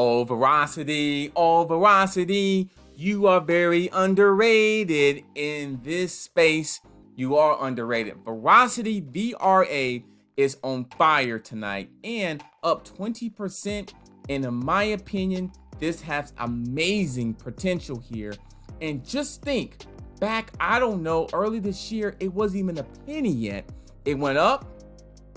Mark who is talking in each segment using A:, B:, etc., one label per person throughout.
A: Verasity, you are very underrated in this space. You are underrated. Verasity VRA is on fire tonight and up 20%. And in my opinion, this has amazing potential here. And just think back, I don't know, early this year, it wasn't even a penny yet. It went up,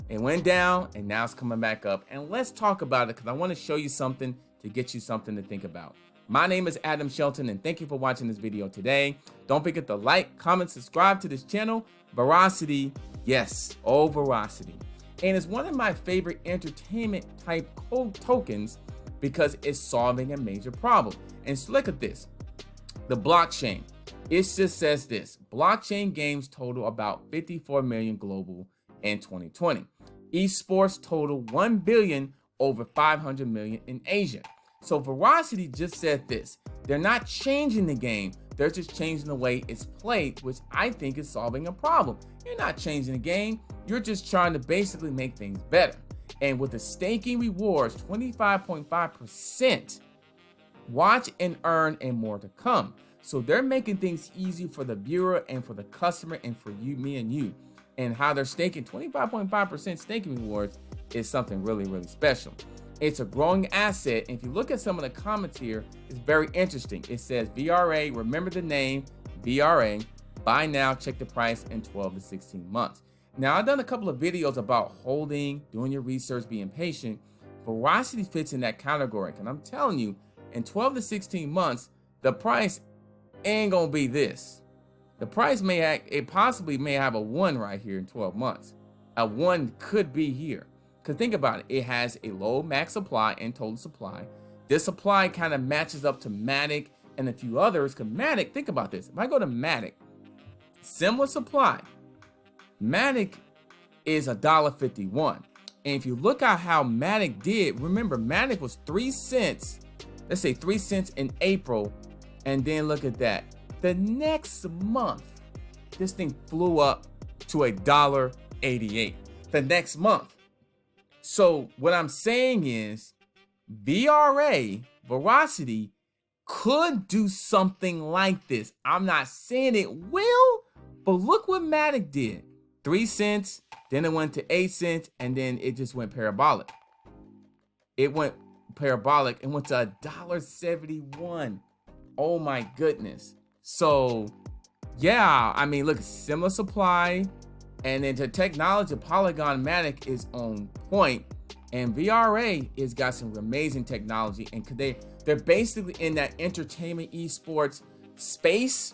A: it went down, and now it's coming back up. And let's talk about it because I want to show you something to get you something to think about. My name is Adam Shelton, and thank you for watching this video today. Don't forget to like, comment, subscribe to this channel. Verasity, yes, Verasity. And it's one of my favorite entertainment type tokens because it's solving a major problem. And so look at this, the blockchain. It just says this: blockchain games total about 54 million global in 2020. Esports total 1 billion, over 500 million in Asia. So Verasity just said this: they're not changing the game, they're just changing the way it's played, which I think is solving a problem. You're not changing the game, you're just trying to basically make things better. And with the staking rewards, 25.5%, watch and earn, and more to come. So they're making things easy for the viewer and for the customer and for you, me and you. And how they're staking 25.5% staking rewards is something really, really special. It's a growing asset. And if you look at some of the comments here, it's very interesting. It says VRA, remember the name, VRA, buy now, check the price in 12 to 16 months. Now, I've done a couple of videos about holding, doing your research, being patient. Verasity fits in that category. And I'm telling you, in 12 to 16 months, the price ain't gonna be this. The price possibly may have a 1 right here in 12 months. A 1 could be here. Because think about it, it has a low max supply and total supply. This supply kind of matches up to Matic and a few others. Because Matic, think about this. If I go to Matic, similar supply, Matic is $1.51. And if you look at how Matic did, remember Matic was 3 cents, let's say 3 cents in April, and then look at that. The next month, this thing flew up to $1.88. The next month. So what I'm saying is VRA, Verasity, could do something like this. I'm not saying it will, but look what Matic did. 3 cents, then it went to 8 cents, and then it just went parabolic. It went parabolic and went to $1.71. Oh my goodness. So yeah, I mean, look, similar supply, and then the technology of Polygon Matic is on point, and VRA has got some amazing technology, and they're basically in that entertainment esports space.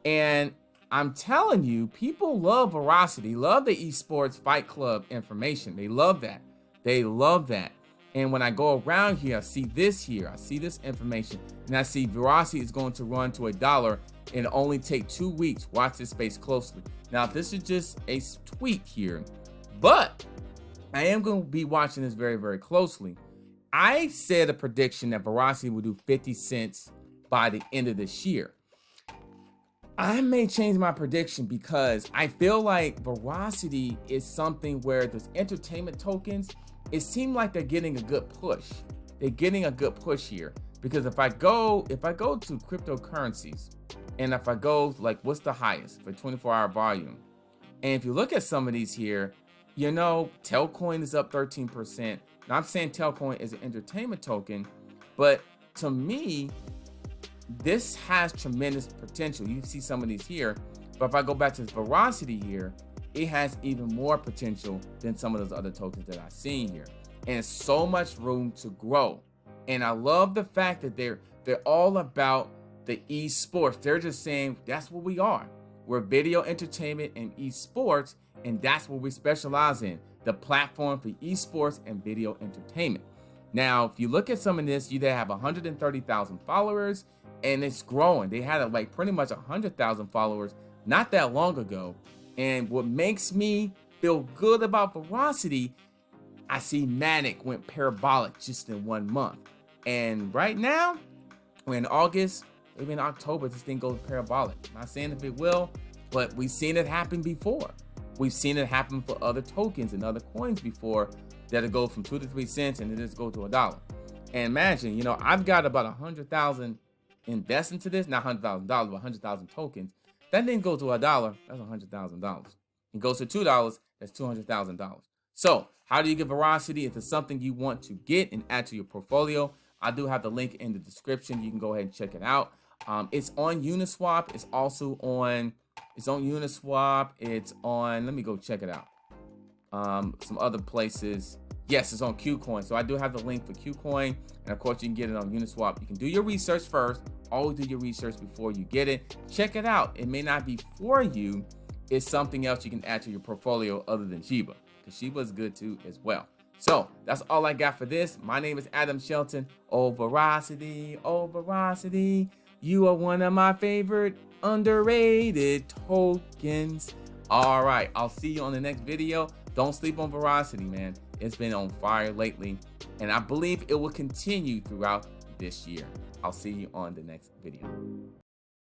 A: And I'm telling you, people love Verasity, love the esports fight club information. They love that. They love that. And when I go around here, I see this here, I see this information, and I see Verasity is going to run to $1 and only take 2 weeks. Watch this space closely. Now, this is just a tweet here, but I am going to be watching this very, very closely. I said a prediction that Verasity will do 50 cents by the end of this year. I may change my prediction because I feel like Verasity is something where there's entertainment tokens. It seemed like they're getting a good push. They're getting a good push here because if I go to cryptocurrencies, and if I go like what's the highest for 24-hour volume, and if you look at some of these here, you know, 𝐂-𝐂𝐴 is up 13%. Now I'm saying 𝐂-𝐂𝐴 is an entertainment token, but to me, this has tremendous potential. You see some of these here, but if I go back to this Verasity here, it has even more potential than some of those other tokens that I've seen here. And so much room to grow. And I love the fact that they're all about the esports. They're just saying that's what we are. We're video entertainment and esports, and that's what we specialize in, the platform for esports and video entertainment. Now, if you look at some of this, they have 130,000 followers, and it's growing. They had like pretty much 100,000 followers not that long ago. And what makes me feel good about Verasity, I see Matic went parabolic just in 1 month. And right now, we're in August, maybe in October, this thing goes parabolic. I'm not saying if it will, but we've seen it happen before. We've seen it happen for other tokens and other coins before, that it go from 2 to 3 cents and it just go to $1. And imagine, you know, I've got about 100,000 invest into this, not $100,000, but 100,000 tokens. That didn't go to $1, that's $100,000. It goes to $2, that's $200,000. So how do you get Verasity? If it's something you want to get and add to your portfolio, I do have the link in the description. You can go ahead and check it out. It's on Uniswap. It's also on, it's on Uniswap. It's on, let me go check it out. Some other places. Yes, it's on Kucoin. So I do have the link for Kucoin. And of course, you can get it on Uniswap. You can do your research first. Always do your research before you get it. Check it out. It may not be for you. It's something else you can add to your portfolio other than Shiba, because Shiba is good too as well. So that's all I got for this. My name is Adam Shelton. Oh, Verasity. Oh, Verasity. You are one of my favorite underrated tokens. All right, I'll see you on the next video. Don't sleep on Verasity, man. It's been on fire lately, and I believe it will continue throughout this year. I'll see you on the next video.